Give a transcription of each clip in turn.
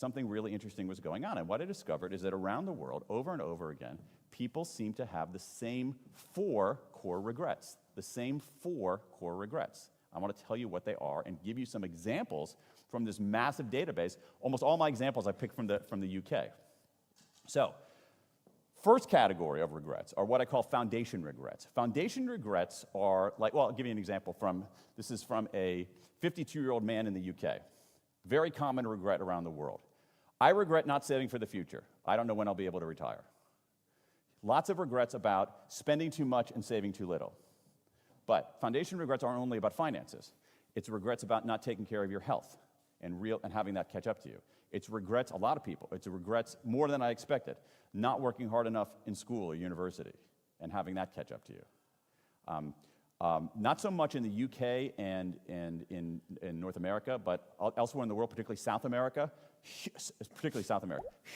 something really interesting was going on. And what I discovered is that around the world, over and over again, people seem to have the same 4 core regrets. The same 4 core regrets. I want to tell you what they are and give you some examples from this massive database. Almost all my examples I picked from the UK. So, first category of regrets are what I call foundation regrets. Foundation regrets are like, well, I'll give you an example this is from a 52-year-old man in the UK. Very common regret around the world. I regret not saving for the future. I don't know when I'll be able to retire. Lots of regrets about spending too much and saving too little. But foundation regrets aren't only about finances. It's regrets about not taking care of your health and having that catch up to you. It's regrets, a lot of people, it's regrets more than I expected, not working hard enough in school or university and having that catch up to you. Not so much in the UK and in North America, but elsewhere in the world, particularly South America,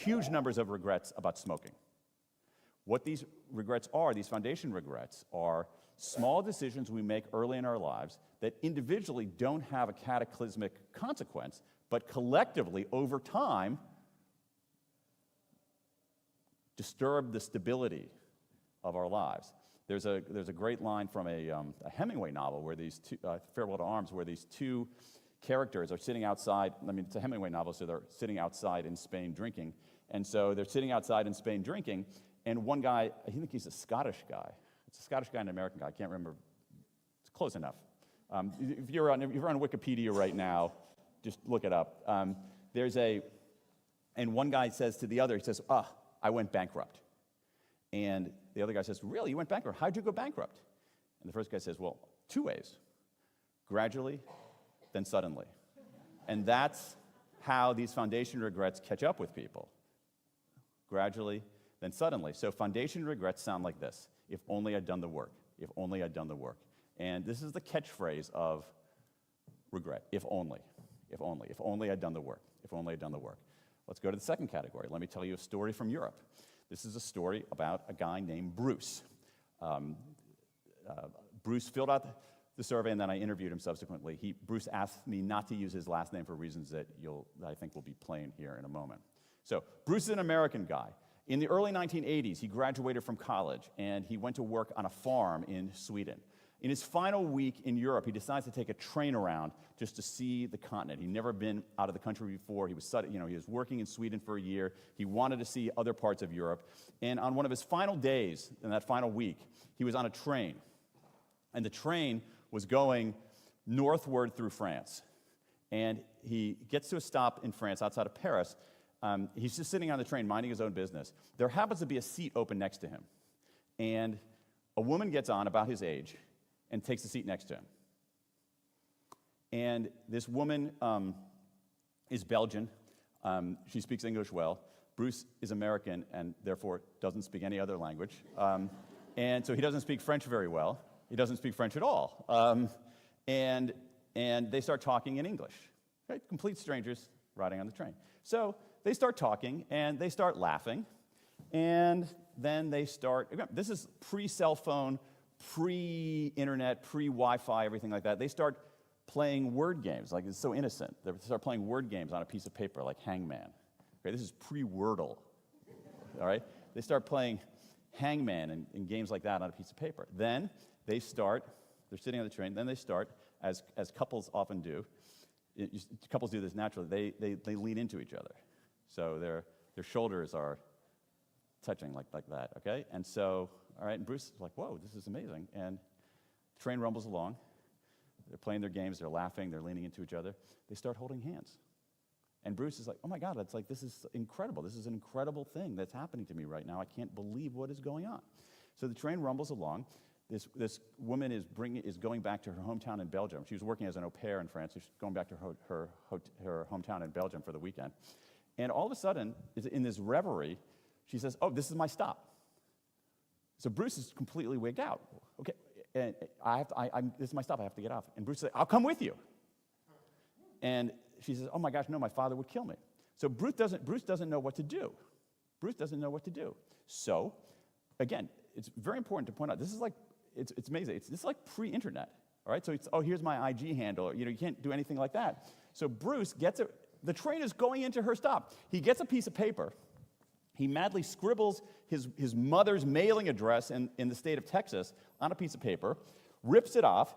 huge numbers of regrets about smoking. What these regrets are, these foundation regrets, are small decisions we make early in our lives that individually don't have a cataclysmic consequence, but collectively, over time, disturb the stability of our lives. There's a great line from a Hemingway novel where these two, Farewell to Arms, where these 2 characters are sitting outside. I mean, it's a Hemingway novel, so they're sitting outside in Spain drinking. And so they're sitting outside in Spain drinking, and one guy, I think he's a Scottish guy. It's a Scottish guy and an American guy. I can't remember. It's close enough. If you're on Wikipedia right now, just look it up. And one guy says to the other, he says, I went bankrupt. And the other guy says, really, you went bankrupt? How'd you go bankrupt? And the first guy says, well, 2 ways. Gradually, then suddenly. And that's how these foundation regrets catch up with people. Gradually, then suddenly. So foundation regrets sound like this. If only I'd done the work. If only I'd done the work. And this is the catchphrase of regret. If only. If only. If only I'd done the work. If only I'd done the work. Let's go to the second category. Let me tell you a story from Europe. This is a story about a guy named Bruce. Bruce filled out the survey, and then I interviewed him subsequently. Bruce asked me not to use his last name for reasons that I think will be plain here in a moment. So Bruce is an American guy. In the early 1980s, he graduated from college, and he went to work on a farm in Sweden. In his final week in Europe, he decides to take a train around just to see the continent. He'd never been out of the country before. He was working in Sweden for a year. He wanted to see other parts of Europe. And on one of his final days, in that final week, he was on a train. And the train was going northward through France. And he gets to a stop in France outside of Paris. He's just sitting on the train, minding his own business. There happens to be a seat open next to him. And a woman gets on, about his age, and takes a seat next to him. And this woman is Belgian. She speaks English well. Bruce is American and therefore doesn't speak any other language. And so he doesn't speak French very well. He doesn't speak French at all. And they start talking in English. Right? Complete strangers riding on the train. So they start talking and they start laughing. And then they start, this is pre-cell phone, pre-internet, pre-Wi-Fi, everything like that. They start playing word games, like it's so innocent. They start playing word games on a piece of paper, like Hangman. Okay, this is pre-Wordle, all right? They start playing Hangman and games like that on a piece of paper. Then they're sitting on the train, then they start, as couples often do, couples do this naturally, they lean into each other. So their shoulders are touching like that, okay? And so, all right, and Bruce is like, whoa, this is amazing. And the train rumbles along. They're playing their games, they're laughing, they're leaning into each other. They start holding hands. And Bruce is like, oh my God, this is incredible. This is an incredible thing that's happening to me right now. I can't believe what is going on. So the train rumbles along. This woman is going back to her hometown in Belgium. She was working as an au pair in France, so she's going back to her hometown in Belgium for the weekend. And all of a sudden, in this reverie, she says, oh, this is my stop. So Bruce is completely wigged out. Okay, and this is my stop. I have to get off. And Bruce says, I'll come with you. And she says, oh my gosh, no, my father would kill me. So Bruce doesn't know what to do. Bruce doesn't know what to do. So, again, it's very important to point out, this is like, it's amazing. This is like pre-internet, all right? So here's my IG handle. You can't do anything like that. So Bruce gets The train is going into her stop. He gets a piece of paper. He madly scribbles his mother's mailing address in the state of Texas on a piece of paper, rips it off,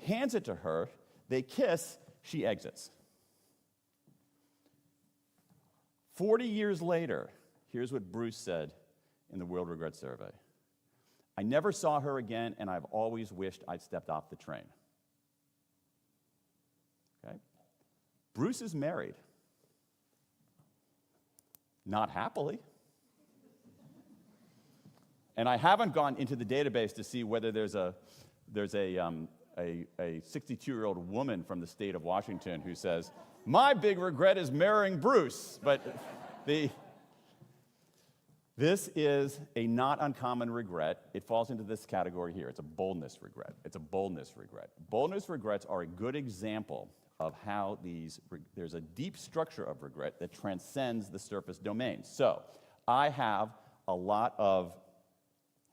hands it to her. They kiss. She exits. 40 years later, here's what Bruce said in the World Regret Survey. I never saw her again, and I've always wished I'd stepped off the train. Okay? Bruce is married. Not happily. And I haven't gone into the database to see whether there's a 62-year-old woman from the state of Washington who says, my big regret is marrying Bruce. But this is a not uncommon regret. It falls into this category here. It's a boldness regret. It's a boldness regret. Boldness regrets are a good example of how there's a deep structure of regret that transcends the surface domain. So I have a lot of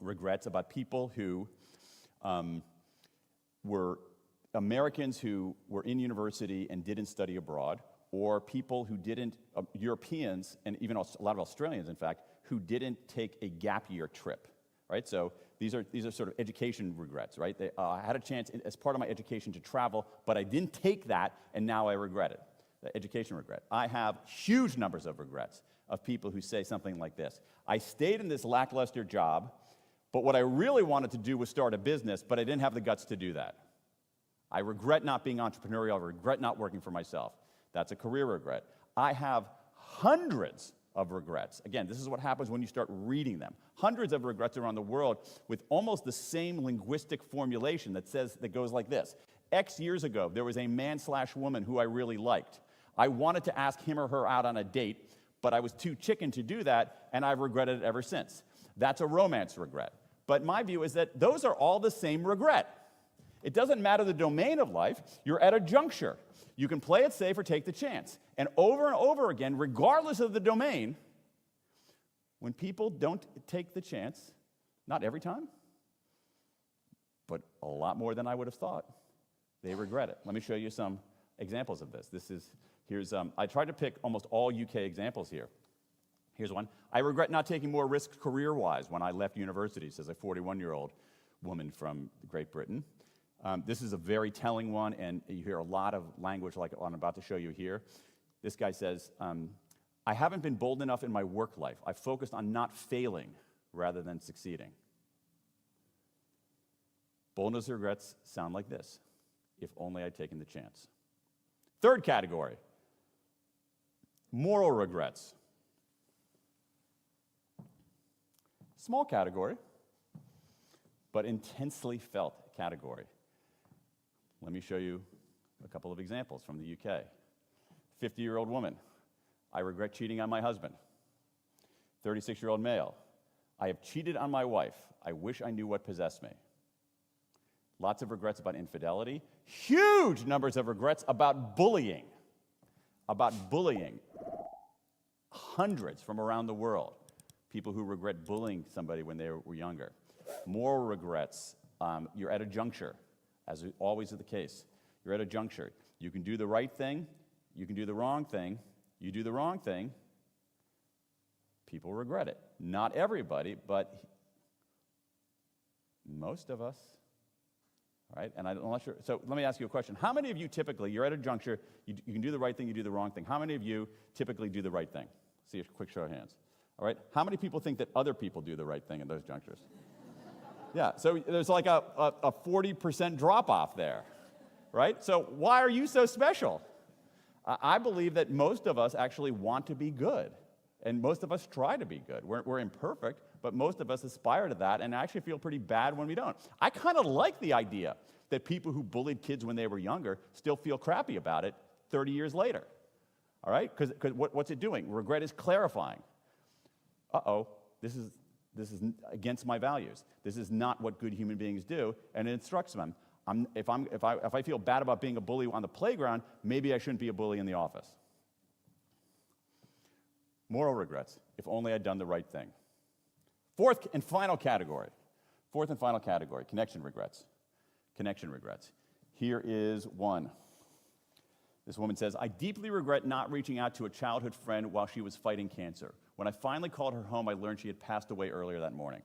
regrets about people who were Americans who were in university and didn't study abroad, or people who didn't, Europeans, and even a lot of Australians, in fact, who didn't take a gap year trip, right? So these are sort of education regrets, right? I had a chance as part of my education to travel, but I didn't take that, and now I regret it. The education regret. I have huge numbers of regrets of people who say something like this. I stayed in this lackluster job, but what I really wanted to do was start a business, but I didn't have the guts to do that. I regret not being entrepreneurial. I regret not working for myself. That's a career regret. I have hundreds of regrets. Again, this is what happens when you start reading them. Hundreds of regrets around the world with almost the same linguistic formulation that goes like this. X years ago, there was a man/woman who I really liked. I wanted to ask him or her out on a date, but I was too chicken to do that, and I've regretted it ever since. That's a romance regret. But my view is that those are all the same regret. It doesn't matter the domain of life. You're at a juncture. You can play it safe or take the chance. And over again, regardless of the domain, when people don't take the chance, not every time, but a lot more than I would have thought, they regret it. Let me show you some examples of this. I tried to pick almost all UK examples here. Here's one. I regret not taking more risks career-wise when I left university, says a 41-year-old woman from Great Britain. This is a very telling one, and you hear a lot of language like what I'm about to show you here. This guy says, I haven't been bold enough in my work life. I focused on not failing rather than succeeding. Boldness regrets sound like this. If only I'd taken the chance. Third category, moral regrets. Small category, but intensely felt category. Let me show you a couple of examples from the UK. 50-year-old woman, I regret cheating on my husband. 36-year-old male, I have cheated on my wife. I wish I knew what possessed me. Lots of regrets about infidelity. Huge numbers of regrets about bullying. Hundreds from around the world. People who regret bullying somebody when they were younger. Moral regrets. You're at a juncture, as always is the case. You're at a juncture. You can do the right thing. You can do the wrong thing. You do the wrong thing. People regret it. Not everybody, but most of us. All right? And I'm not sure. So let me ask you a question. How many of you typically, you're at a juncture, you can do the right thing, you do the wrong thing. How many of you typically do the right thing? See a quick show of hands. All right? How many people think that other people do the right thing in those junctures? Yeah, so there's like a 40% drop-off there, right? So why are you so special? I believe that most of us actually want to be good, and most of us try to be good. We're imperfect, but most of us aspire to that, and I actually feel pretty bad when we don't. I kind of like the idea that people who bullied kids when they were younger still feel crappy about it 30 years later, all right? Because what's it doing? Regret is clarifying. This is against my values. This is not what good human beings do, and it instructs them. If I feel bad about being a bully on the playground, maybe I shouldn't be a bully in the office. Moral regrets. If only I'd done the right thing. Fourth and final category, connection regrets. Connection regrets. Here is one. This woman says, I deeply regret not reaching out to a childhood friend while she was fighting cancer. When I finally called her home, I learned she had passed away earlier that morning.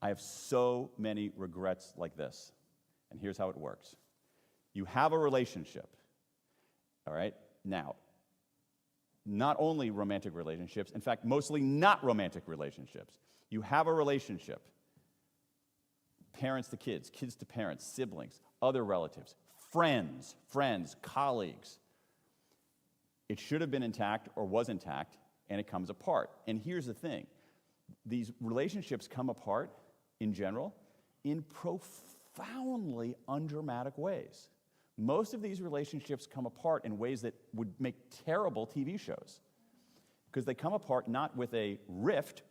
I have so many regrets like this. And here's how it works. You have a relationship, all right? Now, not only romantic relationships, in fact, mostly not romantic relationships. You have a relationship. Parents to kids, kids to parents, siblings, other relatives, friends, colleagues. It should have been intact or was intact, and it comes apart. And here's the thing. These relationships come apart, in general, in profoundly undramatic ways. Most of these relationships come apart in ways that would make terrible TV shows. Because they come apart not with a rift,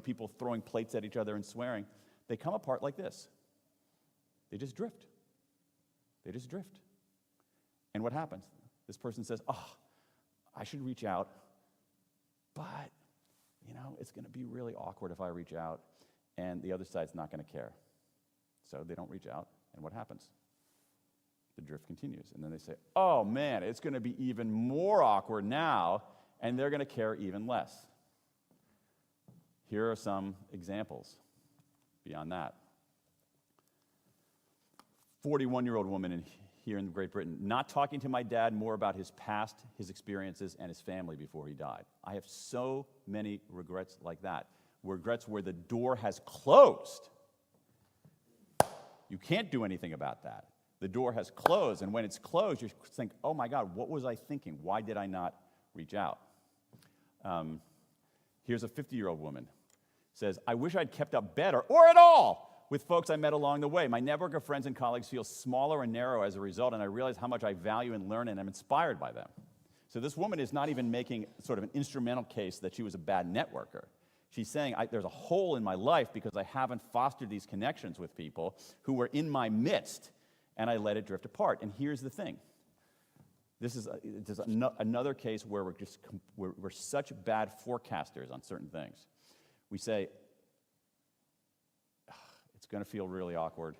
people throwing plates at each other and swearing. They come apart like this. They just drift. They just drift. And what happens? This person says, I should reach out, but, it's going to be really awkward if I reach out, and the other side's not going to care. So they don't reach out, and what happens? The drift continues, and then they say, oh man, it's going to be even more awkward now, and they're going to care even less. Here are some examples beyond that. 41-year-old woman here in Great Britain, not talking to my dad more about his past, his experiences, and his family before he died. I have so many regrets like that. Regrets where the door has closed. You can't do anything about that. The door has closed, and when it's closed, you think, oh my God, what was I thinking? Why did I not reach out? Here's a 50-year-old woman. Says, I wish I'd kept up better, or at all, with folks I met along the way. My network of friends and colleagues feels smaller and narrow as a result, and I realize how much I value and learn and am inspired by them. So this woman is not even making sort of an instrumental case that she was a bad networker. She's saying, there's a hole in my life because I haven't fostered these connections with people who were in my midst, and I let it drift apart. And here's the thing. This is another case where we're such bad forecasters on certain things. We say, it's going to feel really awkward,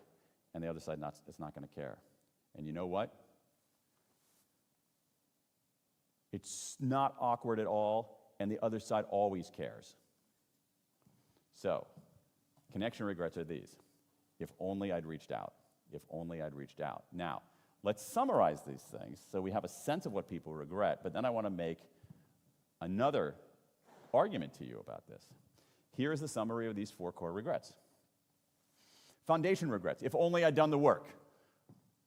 and the other side is not going to care. And you know what? It's not awkward at all, and the other side always cares. So, connection regrets are these. If only I'd reached out. If only I'd reached out. Now, let's summarize these things so we have a sense of what people regret, but then I want to make another argument to you about this. Here is the summary of these 4 core regrets. Foundation regrets, if only I'd done the work.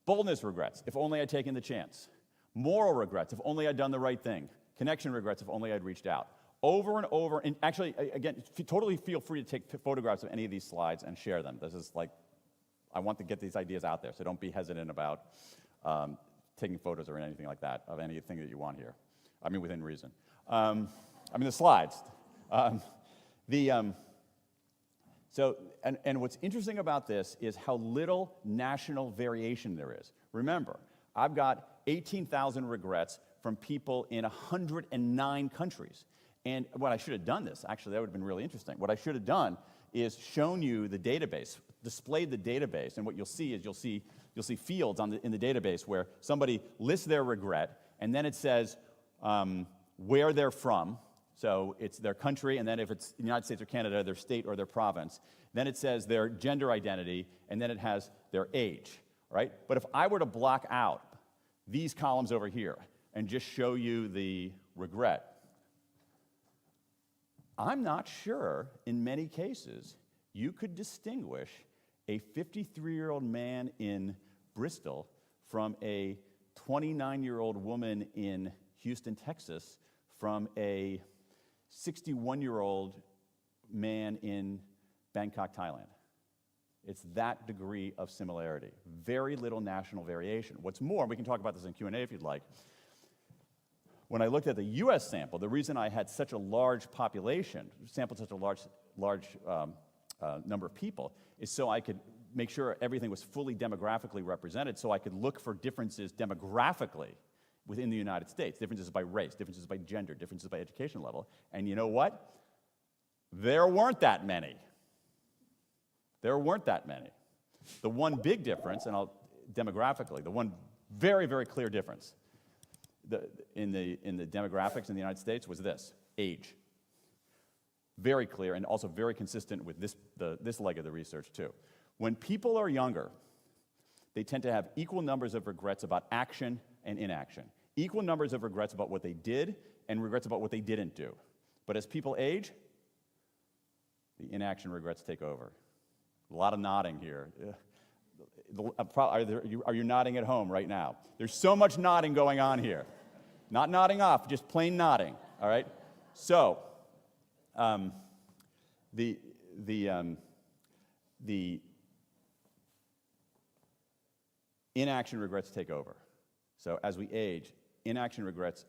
Boldness regrets, if only I'd taken the chance. Moral regrets, if only I'd done the right thing. Connection regrets, if only I'd reached out. Over and over, and actually, again, totally feel free to take photographs of any of these slides and share them. This is like, I want to get these ideas out there, so don't be hesitant about taking photos or anything like that of anything that you want here. I mean, within reason. The slides. And what's interesting about this is how little national variation there is. Remember, I've got 18,000 regrets from people in 109 countries. And what I should have done this, actually, that would have been really interesting. What I should have done is shown you the database, displayed the database, and what you'll see is you'll see fields in the database where somebody lists their regret, and then it says where they're from. So it's their country, and then if it's the United States or Canada, their state or their province. Then it says their gender identity, and then it has their age, right? But if I were to block out these columns over here and just show you the regret, I'm not sure, in many cases, you could distinguish a 53-year-old man in Bristol from a 29-year-old woman in Houston, Texas, from a 61-year-old man in Bangkok, Thailand. It's that degree of similarity. Very little national variation. What's more, we can talk about this in Q&A if you'd like. When I looked at the US sample, the reason I had such a large population, sampled such a large number of people, is so I could make sure everything was fully demographically represented, so I could look for differences demographically within the United States, differences by race, differences by gender, differences by education level. And you know what? There weren't that many. There weren't that many. The one big difference, demographically, the one Very, very clear difference in the demographics in the United States was this: age. Very clear, and also very consistent with this leg of the research too. When people are younger, they tend to have equal numbers of regrets about action and inaction. Equal numbers of regrets about what they did and regrets about what they didn't do. But as people age, the inaction regrets take over. A lot of nodding here. Are you nodding at home right now? There's so much nodding going on here. Not nodding off, just plain nodding, all right? So, the inaction regrets take over. So as we age, inaction regrets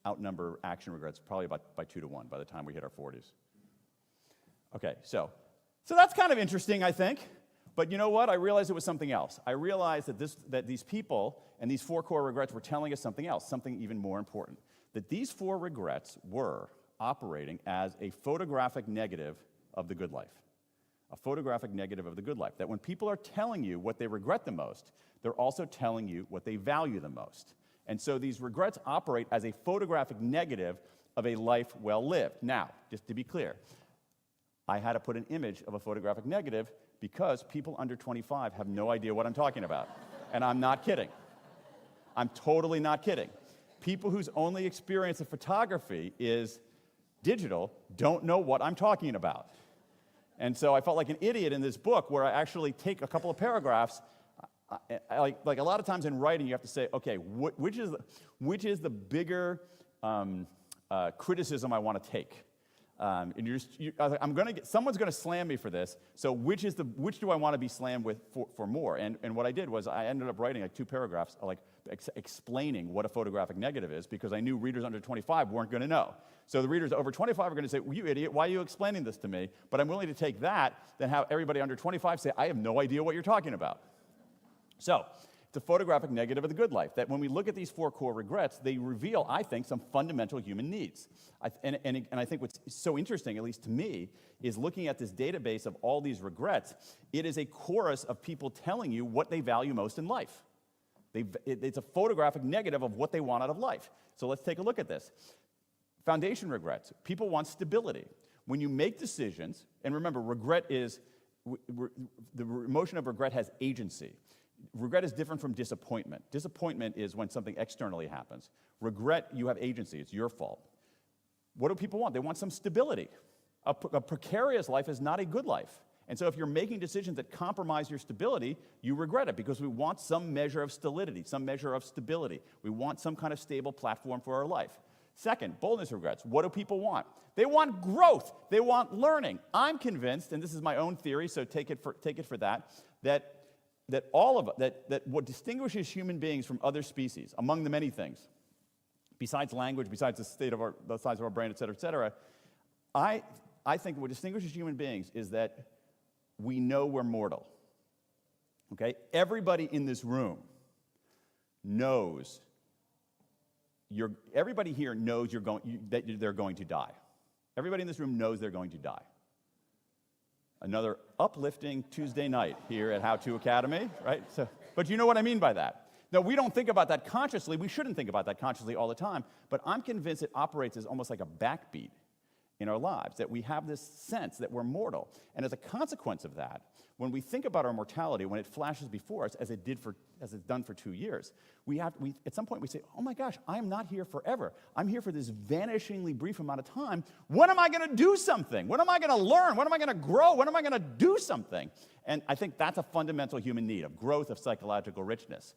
outnumber action regrets probably by 2 to 1 by the time we hit our 40s. Okay, so that's kind of interesting, I think. But you know what? I realized it was something else. I realized that these people and these 4 core regrets were telling us something else, something even more important. That these 4 regrets were operating as a photographic negative of the good life. A photographic negative of the good life. That when people are telling you what they regret the most, they're also telling you what they value the most. And so these regrets operate as a photographic negative of a life well lived. Now, just to be clear, I had to put an image of a photographic negative because people under 25 have no idea what I'm talking about. And I'm not kidding. I'm totally not kidding. People whose only experience of photography is digital don't know what I'm talking about. And so I felt like an idiot in this book where I actually take a couple of paragraphs. Like a lot of times in writing, you have to say, okay, which is the bigger criticism I want to take? Someone's going to slam me for this. So which do I want to be slammed with for more? And what I did was I ended up writing like 2 paragraphs, like explaining what a photographic negative is, because I knew readers under 25 weren't going to know. So the readers over 25 are going to say, well, you idiot, why are you explaining this to me? But I'm willing to take that than have everybody under 25 say, I have no idea what you're talking about. So it's a photographic negative of the good life, that when we look at these 4 core regrets, they reveal, I think, some fundamental human needs. And I think what's so interesting, at least to me, is looking at this database of all these regrets. It is a chorus of people telling you what they value most in life. It's a photographic negative of what they want out of life. So let's take a look at this. Foundation regrets. People want stability. When you make decisions, and remember, regret is, the emotion of regret has agency. Regret is different from disappointment. Disappointment is when something externally happens. Regret, you have agency. It's your fault. What do people want? They want some stability. A precarious life is not a good life. And so if you're making decisions that compromise your stability, you regret it, because we want some measure of solidity, some measure of stability. We want some kind of stable platform for our life. Second, boldness regrets. What do people want? They want growth. They want learning. I'm convinced, and this is my own theory, so take it for that what distinguishes human beings from other species, among the many things, besides language, besides the size of our brain, et cetera, I think what distinguishes human beings is that we know we're mortal. Okay? Everybody in this room knows. Everybody here knows that they're going to die. Everybody in this room knows they're going to die. Another uplifting Tuesday night here at How To Academy, right? But you know what I mean by that. Now, we don't think about that consciously. We shouldn't think about that consciously all the time. But I'm convinced it operates as almost like a backbeat in our lives, that we have this sense that we're mortal. And as a consequence of that, when we think about our mortality, when it flashes before us, as it's done for 2 years, at some point we say, oh my gosh, I am not here forever. I'm here for this vanishingly brief amount of time. When am I going to do something? When am I going to learn? When am I going to grow? When am I going to do something? And I think that's a fundamental human need, of growth, of psychological richness.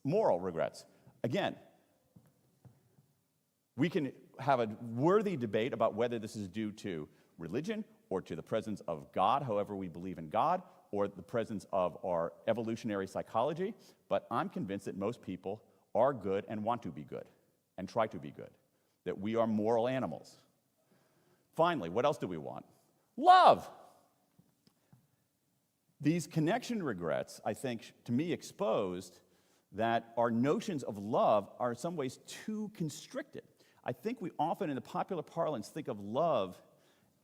Moral regrets. Again, we can have a worthy debate about whether this is due to religion or to the presence of God, however we believe in God, or the presence of our evolutionary psychology, but I'm convinced that most people are good and want to be good and try to be good, that we are moral animals. Finally, what else do we want? Love. These connection regrets, I think, to me, exposed that our notions of love are in some ways too constricted. I think we often, in the popular parlance, think of love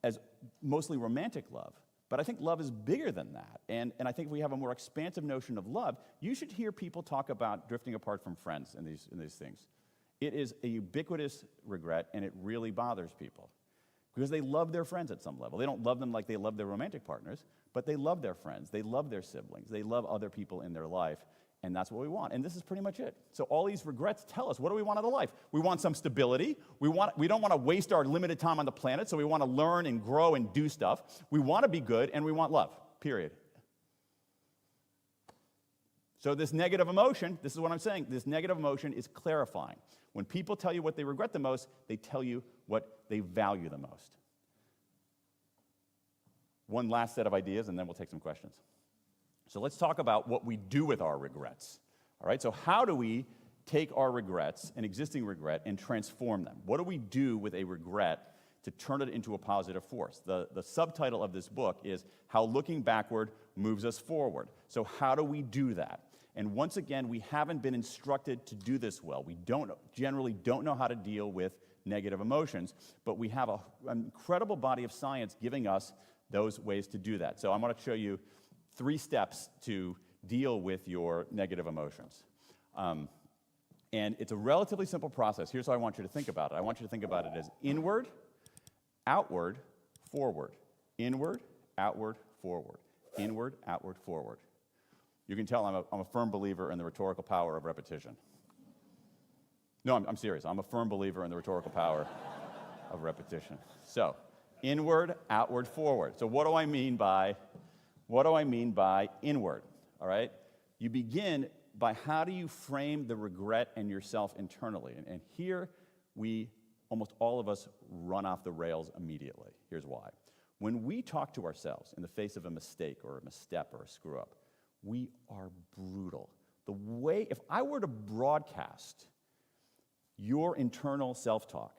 as mostly romantic love. But I think love is bigger than that. And I think if we have a more expansive notion of love, you should hear people talk about drifting apart from friends in these things. It is a ubiquitous regret, and it really bothers people. Because they love their friends at some level. They don't love them like they love their romantic partners, but they love their friends. They love their siblings. They love other people in their life, and that's what we want. And this is pretty much it. So all these regrets tell us, what do we want out of life? We want some stability. We don't want to waste our limited time on the planet, so we want to learn and grow and do stuff. We want to be good, and we want love, period. So this negative emotion, this is what I'm saying, this negative emotion is clarifying. When people tell you what they regret the most, they tell you what they value the most. One last set of ideas, and then we'll take some questions. So let's talk about what we do with our regrets. All right, so how do we take our regrets, an existing regret, and transform them? What do we do with a regret to turn it into a positive force? The subtitle of this book is How Looking Backward Moves Us Forward. So how do we do that? And once again, we haven't been instructed to do this well. We generally don't know how to deal with negative emotions, but we have an incredible body of science giving us those ways to do that. So I'm going to show you 3 steps to deal with your negative emotions. And it's a relatively simple process. Here's how I want you to think about it. I want you to think about it as inward, outward, forward. Inward, outward, forward. Inward, outward, forward. You can tell I'm a firm believer in the rhetorical power of repetition. No, I'm serious. I'm a firm believer in the rhetorical power of repetition. So, inward, outward, forward. So what do I mean by inward? All right? You begin by how do you frame the regret and yourself internally. And here almost all of us run off the rails immediately. Here's why. When we talk to ourselves in the face of a mistake or a misstep or a screw up, we are brutal. If I were to broadcast your internal self-talk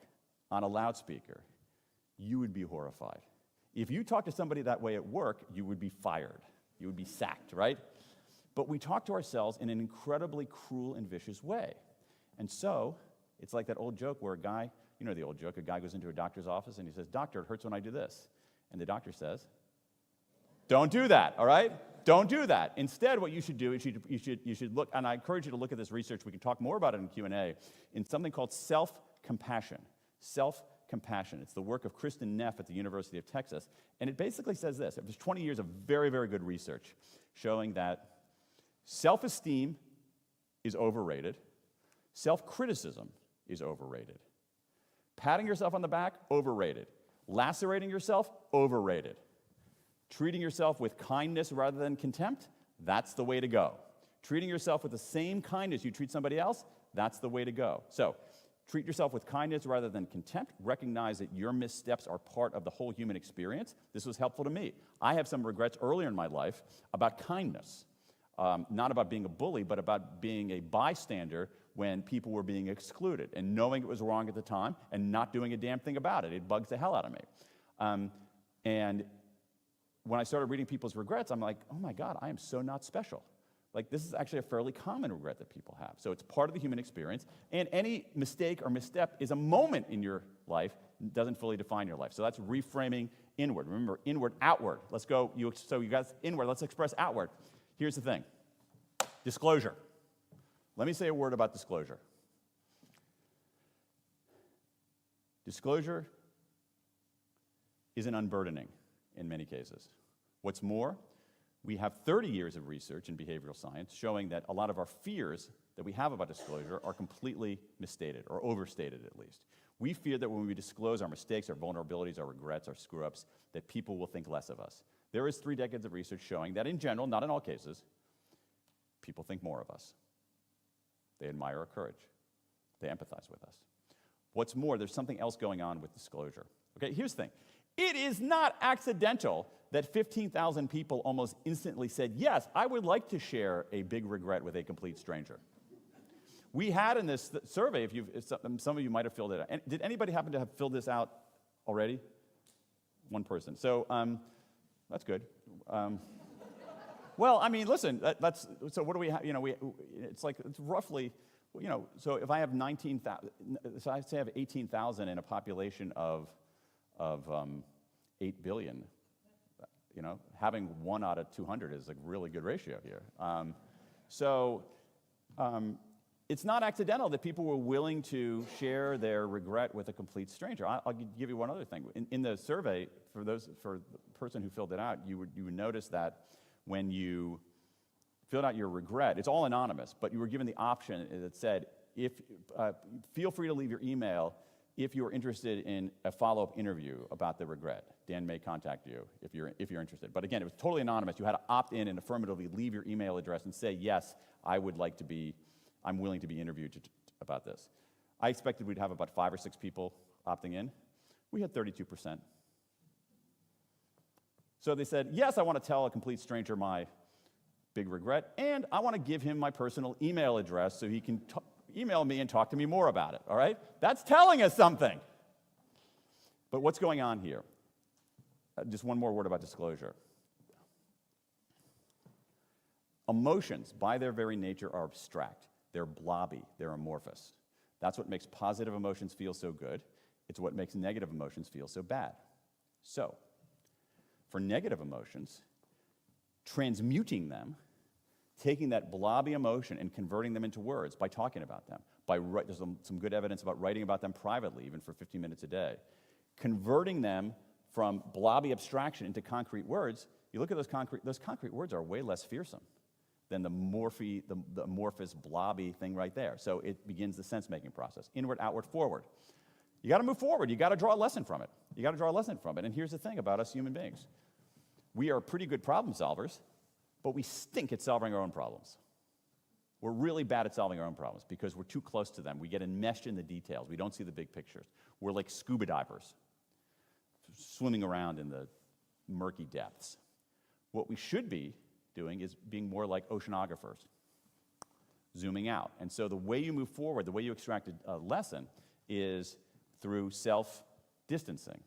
on a loudspeaker, you would be horrified. If you talk to somebody that way at work, you would be fired. You would be sacked, right? But we talk to ourselves in an incredibly cruel and vicious way. And so, it's like that old joke where a guy goes into a doctor's office and he says, "Doctor, it hurts when I do this." And the doctor says, "Don't do that, all right? Don't do that." Instead, what you should do is you should look, and I encourage you to look at this research. We can talk more about it in Q&A, in something called self-compassion. Self-compassion. It's the work of Kristen Neff at the University of Texas, and it basically says this. There's 20 years of very, very good research showing that self-esteem is overrated, self-criticism is overrated, patting yourself on the back, overrated, lacerating yourself, overrated. Treating yourself with kindness rather than contempt, that's the way to go. Treating yourself with the same kindness you treat somebody else, that's the way to go. So, treat yourself with kindness rather than contempt. Recognize that your missteps are part of the whole human experience. This was helpful to me. I have some regrets earlier in my life about kindness. Not about being a bully, but about being a bystander when people were being excluded and knowing it was wrong at the time and not doing a damn thing about it. It bugs the hell out of me. And when I started reading people's regrets, I'm like, oh my God, I am so not special. Like, this is actually a fairly common regret that people have. So it's part of the human experience, and any mistake or misstep is a moment in your life, doesn't fully define your life. So that's reframing inward. Remember, inward, outward. Let's go, so you guys, inward, let's express outward. Here's the thing. Disclosure. Let me say a word about disclosure. Disclosure is an unburdening in many cases. What's more, we have 30 years of research in behavioral science showing that a lot of our fears that we have about disclosure are completely misstated, or overstated at least. We fear that when we disclose our mistakes, our vulnerabilities, our regrets, our screw-ups, that people will think less of us. There is 3 decades of research showing that in general, not in all cases, people think more of us. They admire our courage. They empathize with us. What's more, there's something else going on with disclosure. Okay, here's the thing. It is not accidental that 15,000 people almost instantly said, yes, I would like to share a big regret with a complete stranger. We had in this survey, some of you might have filled it out. Did anybody happen to have filled this out already? One person. So that's good. Well, I mean, listen, so what do we have? It's roughly, so if I have 19,000, so I say I have 18,000 in a population of 8 billion. Having 1 out of 200 is a really good ratio here. It's not accidental that people were willing to share their regret with a complete stranger. I'll give you one other thing. In the survey, for the person who filled it out, you would notice that when you filled out your regret, it's all anonymous, but you were given the option that said, feel free to leave your email if you're interested in a follow-up interview about the regret. Dan may contact you if you're interested. But again, it was totally anonymous. You had to opt in and affirmatively leave your email address and say, yes, I'm willing to be interviewed about this. I expected we'd have about 5 or 6 people opting in. We had 32%. So they said, yes, I want to tell a complete stranger my big regret, and I want to give him my personal email address so he can email me and talk to me more about it, all right? That's telling us something. But what's going on here? Just one more word about disclosure. Emotions, by their very nature, are abstract. They're blobby. They're amorphous. That's what makes positive emotions feel so good. It's what makes negative emotions feel so bad. So, for negative emotions, transmuting them, taking that blobby emotion and converting them into words by talking about them. There's some good evidence about writing about them privately, even for 15 minutes a day. Converting them from blobby abstraction into concrete words, you look at those concrete words are way less fearsome than the amorphous, blobby thing right there. So it begins the sense-making process. Inward, outward, forward. You got to move forward. You got to draw a lesson from it. And here's the thing about us human beings. We are pretty good problem solvers, but we stink at solving our own problems. We're really bad at solving our own problems because we're too close to them. We get enmeshed in the details. We don't see the big pictures. We're like scuba divers swimming around in the murky depths. What we should be doing is being more like oceanographers, zooming out. And so the way you move forward, the way you extract a lesson is through self-distancing.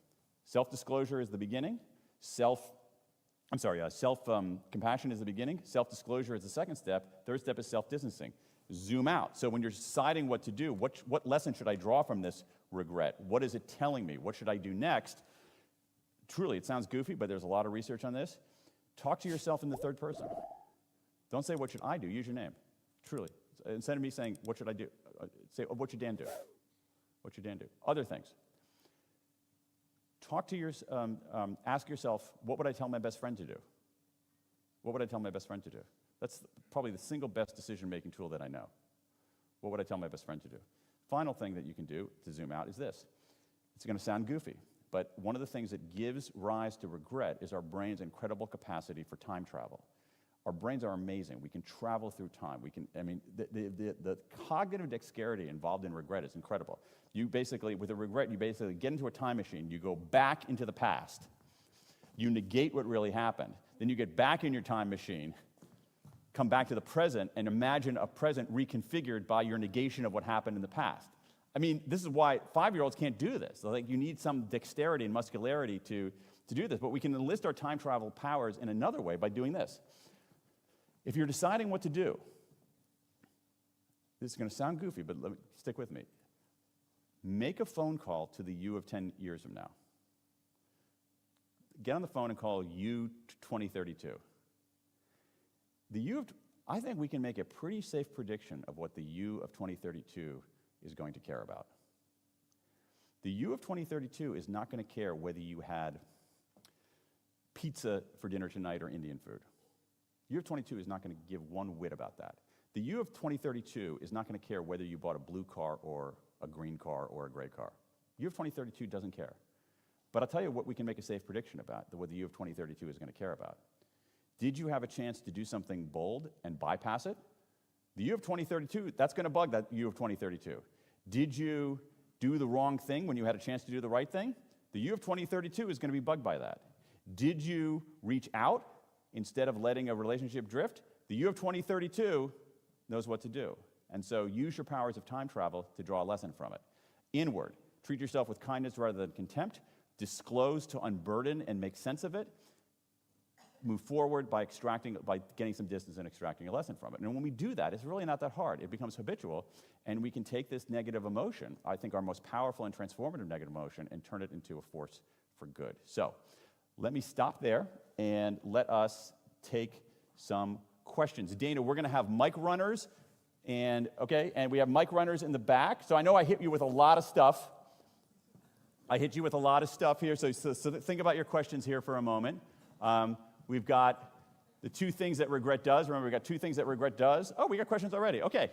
Self-disclosure is the beginning. Self-compassion is the beginning. Self-disclosure is the second step. Third step is self-distancing. Zoom out. So when you're deciding what to do, what lesson should I draw from this regret? What is it telling me? What should I do next? Truly, it sounds goofy, but there's a lot of research on this. Talk to yourself in the third person. Don't say, what should I do? Use your name. Truly. Instead of me saying, what should I do? Say, what should Dan do? What should Dan do? Other things. Ask yourself, what would I tell my best friend to do? What would I tell my best friend to do? That's probably the single best decision-making tool that I know. What would I tell my best friend to do? Final thing that you can do to zoom out is this. It's going to sound goofy, but one of the things that gives rise to regret is our brain's incredible capacity for time travel. Our brains are amazing. We can travel through time. The cognitive dexterity involved in regret is incredible. With a regret, you basically get into a time machine. You go back into the past. You negate what really happened. Then you get back in your time machine, come back to the present, and imagine a present reconfigured by your negation of what happened in the past. This is why 5-year-olds can't do this. You need some dexterity and muscularity to do this. But we can enlist our time travel powers in another way by doing this. If you're deciding what to do, this is going to sound goofy, but stick with me. Make a phone call to the you of 10 years from now. Get on the phone and call you 2032. I think we can make a pretty safe prediction of what the you of 2032 is going to care about. The you of 2032 is not going to care whether you had pizza for dinner tonight or Indian food. The you of 22 is not going to give one whit about that. The you of 2032 is not going to care whether you bought a blue car or a green car or a gray car. You of 2032 doesn't care. But I'll tell you what we can make a safe prediction about, what the you of 2032 is going to care about. Did you have a chance to do something bold and bypass it? The you of 2032, that's going to bug that you of 2032. Did you do the wrong thing when you had a chance to do the right thing? The you of 2032 is going to be bugged by that. Did you reach out instead of letting a relationship drift? The you of 2032 knows what to do. And so use your powers of time travel to draw a lesson from it. Inward, treat yourself with kindness rather than contempt. Disclose to unburden and make sense of it. Move forward by getting some distance and extracting a lesson from it. And when we do that, it's really not that hard. It becomes habitual, and we can take this negative emotion, I think our most powerful and transformative negative emotion, and turn it into a force for good. So, let me stop there and let us take some questions. Dana, we're going to have mic runners, and we have mic runners in the back. So I know I hit you with a lot of stuff. I hit you with a lot of stuff here, so think about your questions here for a moment. We've got the 2 things that regret does. Remember, we got 2 things that regret does. Oh, we got questions already. Okay,